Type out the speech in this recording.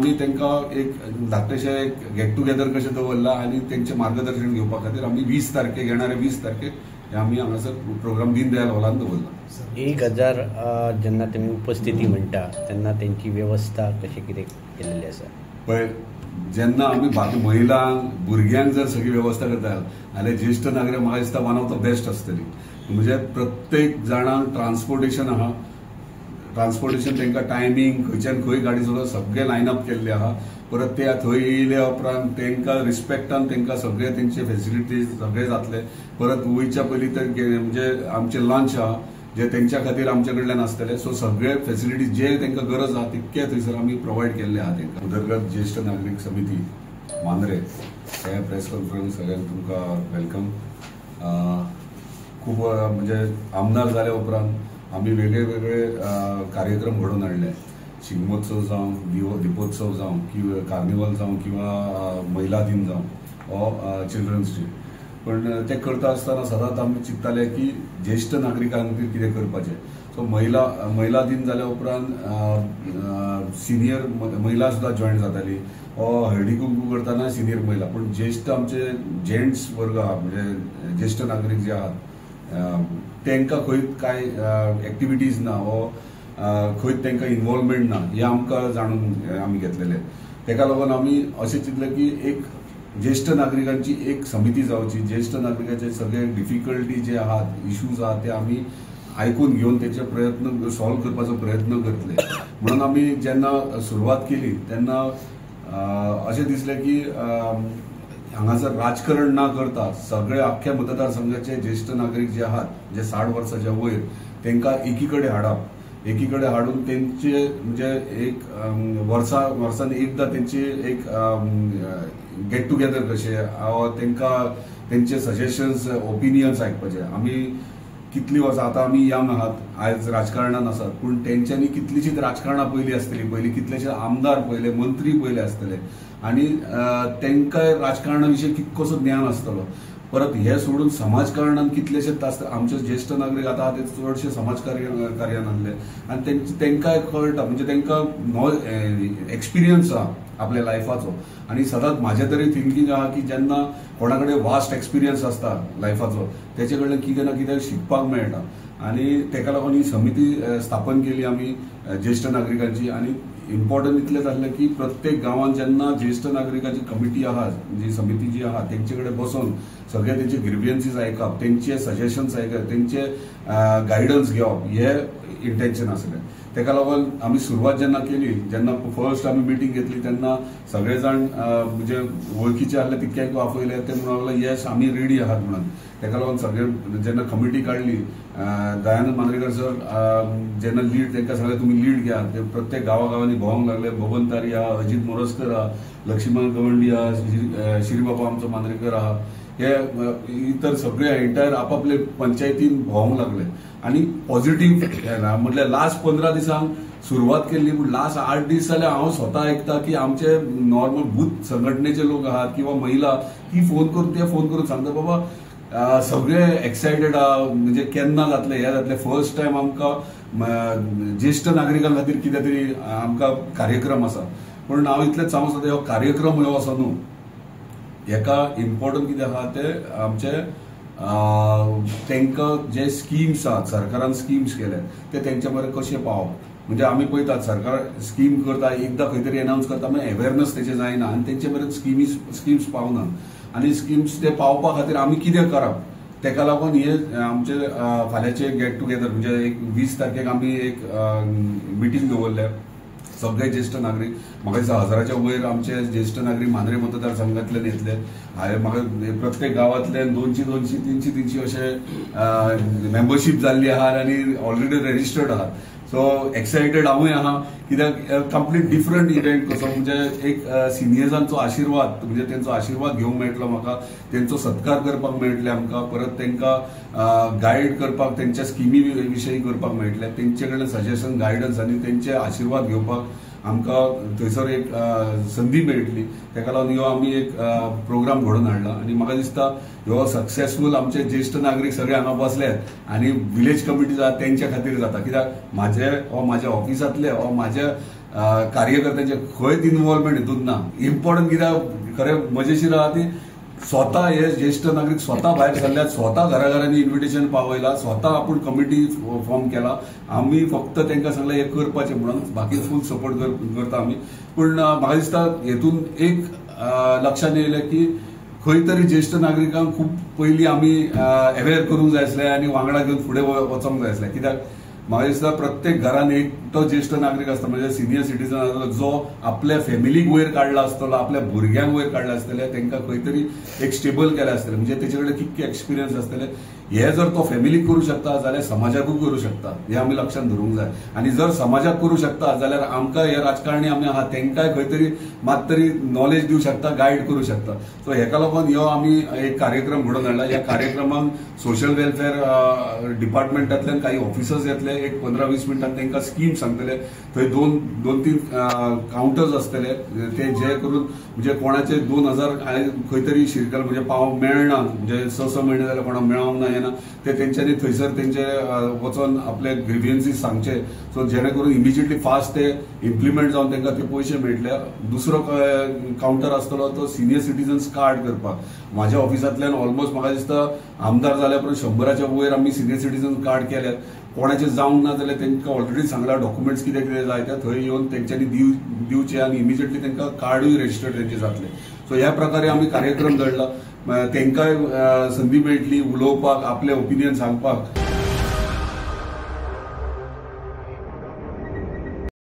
आमी तांकां एक धाकटेशें एक गेट टुगेदर कशें दवरला आनी तेंचें मार्गदर्शन घेवपा खातीर आमी 20 तारखेक येणारे 20 तारखेक आमी हांगासर प्रोग्राम दीनदयाल हॉलांत दवरला. 1000 जेन्ना तुमी उपस्थिती म्हणटा तेन्ना तेंची वेवस्था कशी कितें केल्ली आसा? पळय, जेन्ना आमी बाकी महिलांक भुरग्यांक जर सगळी वेवस्था करता जाल्यार ज्येश्ठ नागरीक म्हाका दिसता वन ऑफ द बेस्ट आसतली. म्हणजे प्रत्येक जाणांक ट्रान्सपोर्टेशन आहा, ट्रान्सपोर्टेशन तांकां टायमींग खंयच्यान खंय गाडी सगळें लायनअप केल्लें आहा. परत ते थंय येयले उपरांत तांकां रिस्पेक्टान तांकां सगळे तेंचे फेसिलिटीज सगळे जातले. परत वयच्या पयलीं तर म्हणजे आमचे लंच आहा जे तेंच्या खातीर आमचे कडल्यान आसतले. सो सगळे फेसिलिटीज जे तांकां गरज आहा तितके थंयसर आमी प्रोवायड केल्ले आहा तांकां. उदरगत ज्येश्ठ नागरीक समिती मांद्रे हे प्रेस कॉन्फरन्स सगळ्यांक तुमकां वेलकम. खूब म्हणजे आमदार जाल्या उपरांत आमी वेगळे वेगळे कार्यक्रम घडोवन हाडले. शिगमोत्सव जावं, दिपोत्सव जावं, किंवा कार्निवल जावं, किंवा महिला दिन जावं हो चिल्ड्रन्स डे. पण ते करता आसतना सदांच आमी चिंतताले की ज्येश्ठ नागरिकां खातीर कितें करपाचें. सो महिला दिन जाल्या उपरांत सिनियर महिला सुद्दां जॉयन जाताली. हो हळदी कुंकू करतना सिनियर महिला, पण ज्येष्ठ आमचे जेंट्स वर्ग आहा म्हणजे ज्येष्ठ नागरीक जे आहात तांकां खंय कांय एक्टिविटीज ना वा खंय तांकां इन्वॉल्वमेंट ना हे आमकां जाणून आमी घेतलेले. ताका लागून आमी अशें चिंतलें की एक ज्येष्ठ नागरिकांची एक समिती जावची. ज्येष्ठ नागरिकांचे सगळे डिफिकल्टी जे आहात, इश्यूज आहात ते आमी आयकून घेवन तेचे प्रयत्न सॉल्व करपाचो प्रयत्न करतले. म्हणून आमी जेन्ना सुरवात केली तेन्ना अशें दिसलें की हांगासर राजकारण ना करता सगळे आख्ख्या मतदारसंघाचे ज्येष्ठ नागरीक जे आहात जे 60 वर्सांच्या वयर तांकां एकीकडे हाडप. एकीकडे हाडून तेंचे म्हणजे एक वर्सान एकदा तेंचे एक गेट टुगेदर कशें तांकां तेंचे सजेशन्स ओपिनियन्स आयकपाचे. आमी कितलीं वर्सां आतां आमी यंग आहात, आयज राजकारणांत आसात, पूण तेंच्यांनी कितलींशींच राजकारणां पयलीं आसतलीं. पयलीं कितलेशे आमदार पयले, मंत्री पयले आसतले आनी तांकां राजकारणा विशीं कितकोसो ज्ञान आसतलो. परत हे सोडून समाजकारणान कितलेशेच आमचे ज्येष्ठ नागरीक आतां ते चडशे समाजकार्यान आसले आनी तांकां कळटा म्हणजे तांकां एक्सपिरियन्स आहा आपल्या लायफाचो. आनी सदांच म्हाजे तरी थिंकींग आहा की जेन्ना कोणा कडेन वास्ट एक्सपिरियन्स आसता लायफाचो तेचे कडल्यान कितें ना कितें शिकपाक मेळटा. आनी ताका लागून ही समिती स्थापन केली आमी ज्येष्ठ नागरिकांची. आनी इम्पॉर्टंट इतलेंच आसलें की प्रत्येक गांवांत जेन्ना ज्येष्ठ नागरिकांची कमिटी आहा, जी समिती जी आहा तेंचे कडेन बसून सगळे तेंचे ग्रिव्हियन्सीस आयकप, तेंचे सजेशन्स आयकप, तेंचे गायडन्स घेवप हे इंटेन्शन आसलें. ताका लागून आमी सुरवात जेन्ना केली, जेन्ना फर्स्ट आमी मिटींग घेतली तेन्ना सगळे जाण म्हणजे वळखीचे आसले तितक्यांक आपयले. ते म्हणून लागले येस आमी रेडी आहात म्हणून. ताका लागून सगळे जेन्ना कमिटी काडली दयानंद मांद्रेकर सर जेन्ना लीड तांकां सांगलें तुमी लीड घ्या. ते प्रत्येक गांवांनी भोंवंक लागले. बबन तारी आहा, अजीत मोरजकर आहा, लक्ष्मण गवंडी आहा, श्रीबाबा आमचो मांद्रेकर आहा, हे इतर सगळे एंटायर आपापले पंचायतीन भोंवंक लागले. आनी पॉझिटिव्ह म्हटल्यार लास्ट 15 दिसांक सुरवात केल्ली, पूण लास्ट 8 दीस जाल्यार हांव स्वता आयकता की आमचे नॉर्मल बूथ संघटनेचे लोक आहात किंवा महिला ती फोन करून सांगता बाबा सगळे एक्सायटेड आहा म्हणजे केन्ना जातले हे जातले. फर्स्ट टायम आमकां ज्येष्ठ नागरिकां खातीर कितें तरी आमकां कार्यक्रम आसा. पूण हांव इतलेंच सांगूंक सोदता हो कार्यक्रम हो असो न्हू, हेका इम्पॉर्टंट कितें आहा ते आमचे तांकां जे स्किम्स आहात सरकारान स्किम्स केले ते तेंच्या मेरेन कशे पावप. म्हणजे आमी पळयतात सरकार स्कीम करता एकदां खंय तरी अनावन्स करता मागीर अवेरनस तेचे जायना आनी तेंचे मेरेन स्किम्स पावना. आनी स्किम्स ते पावपा खातीर आमी कितें करप ताका लागून हे आमचे फाल्यांचे गेट टुगेदर म्हणजे एक 20 तारखेक आमी एक मिटींग दवरल्या सगळे ज्येष्ठ नागरीक. म्हाका दिसता 1000च्या वयर आमचे ज्येष्ठ नागरीक मांद्रे मतदारसंघांतल्यान येतले. हांवें म्हाका प्रत्येक गांवांतल्यान 200 300 अशे मेंबरशीप जाल्ली आहात आनी ऑलरेडी रजिस्टर्ड आहात. सो एक्सायटेड हांवूय आहा कित्याक कंप्लीट डिफरंट इव्हेंट कसो म्हणजे एक सिनियर्सांचो आशिर्वाद म्हणजे तेंचो आशिर्वाद घेवंक मेळटलो म्हाका. तेंचो सत्कार करपाक मेळटले आमकां. परत तांकां गायड करपाक तेंच्या स्किमी विशयी करपाक मेळटले. तेंचे कडल्यान सजेशन गायडन्स आनी तेंचे आशिर्वाद घेवपाक आमकां थंयसर एक संदी मेळटली. ताका लागून ह्यो आमी एक प्रोग्राम घडोवन हाडला आनी म्हाका दिसता ह्यो सक्सेसफूल आमचे ज्येष्ठ नागरीक सगळे हांगा बसल्यात आनी विलेज कमिटीज आहा तेंच्या खातीर जाता. कित्याक म्हाज्या ऑफिसांतले वा म्हाज्या कार्यकर्त्यांचे खंयच इन्व्हॉल्वमेंट हितून ना. इम्पॉर्टंट कित्याक खरें मजेशीर आहा ती स्वतः हे ज्येष्ठ नागरिक स्वतः भायर सरल्यात, स्वतः घराघरांनी इन्व्हिटेशन पावयला, स्वतः आपूण कमिटी फॉर्म केला. आमी फक्त तांकां सांगलें हें करपाचें म्हणून, बाकी फूल सपोर्ट करता आमी. पूण म्हाका दिसता हेतून एक लक्षात येयलें की खंय तरी ज्येष्ठ नागरिकांक खूब पयलीं आमी अवेअर करूंक जाय आसलें आनी वांगडा घेवन फुडें वचोंक जाय आसलें. कित्याक म्हाका दिसता प्रत्येक घरान एक तो ज्येष्ठ नागरीक आसता, म्हणजे सिनियर सिटीजन आसलो जो आपल्या फॅमिलीक वयर काडला आसतलो, आपल्या भुरग्यांक वयर काडले आसतले, तांकां खंय तरी एक स्टेबल केलें आसतलें, म्हणजे तेचे कडेन कितके एक्सपिरियन्स आसतले. हे जर तो फॅमिलीक करूं शकता जाल्यार समाजाकूय करूं शकता, हे आमी लक्षात धरूंक जाय. आनी जर समाजाक करूं शकता जाल्यार आमकां हे राजकारणी आमी आहात तांकांय खंय तरी मात तरी नॉलेज दिवं शकता, गायड करूं शकता. सो हेका लागून हो आमी एक कार्यक्रम घडोवन हाडला. ह्या कार्यक्रमाक सोशल वेलफेअर डिपार्टमेंटांतल्यान काही ऑफिसर्स येतले, एक 15-20 मिनटांत तांकां स्कीम सांगतले. थंय 2-3 काउंटर्स आसतले, ते जे करून म्हणजे कोणाचे 2000 खंय तरी शिरकल म्हणजे पाव मेळना, म्हणजे 6 म्हयने जाल्यार कोणाक मेळोंक ना ते तेंच्यांनी थंयसर तेंचे वचोन आपले ग्रिव्हियन्सीस सांगचे. सो जेणे करून इमिजिएटली फास्ट ते इम्प्लिमेंट जावन तांकां ते पयशे मेळटले. दुसरो काउंटर आसतलो तो सिनियर सिटीजन्स कार्ड करपाक. म्हाज्या ऑफिसांतल्यान ऑलमोस्ट म्हाका दिसता आमदार जाल्या उपरांत 100च्या वयर आमी सिनियर सिटीजन कार्ड केल्यात. कोणाचे जावंक ना जाल्यार तांकां ऑलरेडी सांगला डॉक्युमेंट्स कितें कितें जाय ते थंय येवन तेंच्यांनी दिवचे आनी इमिजिएटली तांकां कार्डूय रजिस्टर्ड तेंचे जातले. सो ह्या प्रकारे आमी कार्यक्रम घडला. तांकांय संदी मेळटली उलोवपाक, आपले ओपिनियन सांगपाक.